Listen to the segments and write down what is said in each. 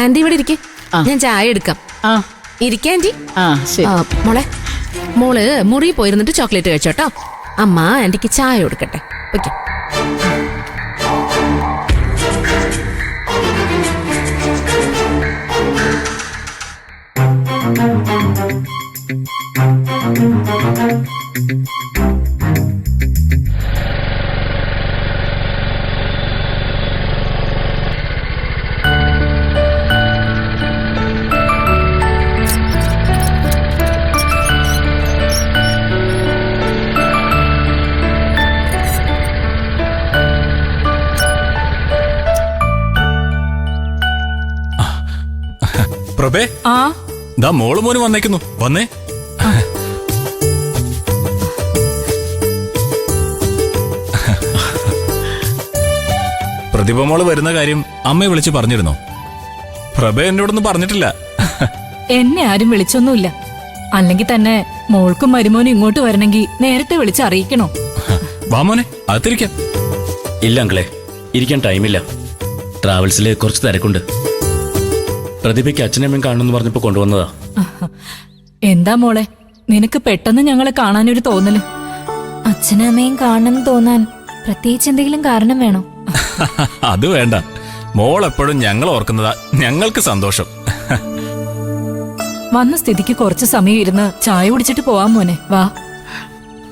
Anti ഇവിടെ ഇരിക്കെ, ഞാൻ ചായ എടുക്കാം. ഇരിക്കെ ആന്റി. മോളെ, മോള് മുറി പോയിരുന്നിട്ട് ചോക്ലേറ്റ് കഴിച്ചോട്ടോ. അമ്മ ആന്റിക്ക് ചായ കൊടുക്കട്ടെ. ഓക്കെ. പ്രഭേ, ദാ മോള് മോന് വന്നേക്കുന്നു. വന്നേ. പ്രതിഭ മോള് വരുന്ന കാര്യം അമ്മയെ വിളിച്ച് പറഞ്ഞിരുന്നോ? പ്രഭ എന്നോടൊന്നും പറഞ്ഞിട്ടില്ല. എന്നെ ആരും വിളിച്ചൊന്നുമില്ല. അല്ലെങ്കിൽ തന്നെ മോൾക്കും മരുമോനും ഇങ്ങോട്ട് വരണമെങ്കിൽ നേരത്തെ വിളിച്ച് അറിയിക്കണോ? വാ മോനെ, അകത്തിരിക്കാം. ഇല്ല അങ്കിളെ, ഇരിക്കാൻ ടൈമില്ല. ട്രാവൽസില് കുറച്ച് തിരക്കുണ്ട്. പ്രതിഭയ്ക്ക് അച്ഛനമ്മയും കാണുമെന്ന് പറഞ്ഞപ്പോ കൊണ്ടുവന്നതാ. എന്താ മോളെ, നിനക്ക് പെട്ടെന്ന് ഞങ്ങളെ കാണാനൊരു തോന്നല്? അച്ഛനും അമ്മയും കാണണമെന്ന് തോന്നാൻ പ്രത്യേകിച്ച് എന്തെങ്കിലും കാരണം വേണോ? അത് വേണ്ട, മോൾ എപ്പോഴും ഞങ്ങൾ ഓർക്കുന്നതാ ഞങ്ങൾക്ക് സന്തോഷം. വന്ന സ്ഥിതിക്ക് കുറച്ച് സമയം ഇരുന്ന് ചായ കുടിച്ചിട്ട് പോവാം മോനെ. വാ.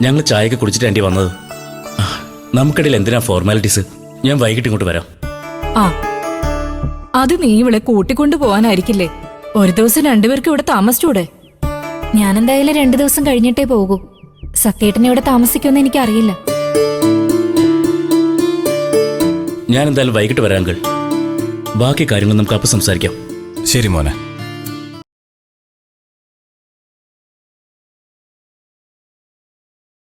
ഞങ്ങൾ ചായയൊക്കെ കുടിച്ചിട്ട് ആന്റി വന്നത്. നമുക്കിടയിൽ എന്തിനാ ഫോർമാലിറ്റീസ്? ഞാൻ വൈകിട്ട് ഇങ്ങോട്ട് വരാം. അത് നീ ഇവളെ കൂട്ടിക്കൊണ്ടു പോവാനായിരിക്കില്ലേ? ഒരു ദിവസം രണ്ടുപേർക്ക് ഇവിടെ താമസിച്ചൂടെ? ഞാനെന്തായാലും 2 ദിവസം കഴിഞ്ഞിട്ടേ പോകൂ. സത്യേട്ടനെ ഇവിടെ താമസിക്കുമെന്ന് എനിക്കറിയില്ല. ഞാൻ എന്തായാലും വൈകിട്ട് വരാം അങ്കിൾ. ബാക്കി കാര്യങ്ങൾ നമുക്ക് അപ്പം സംസാരിക്കാം. ശരി മോനെ.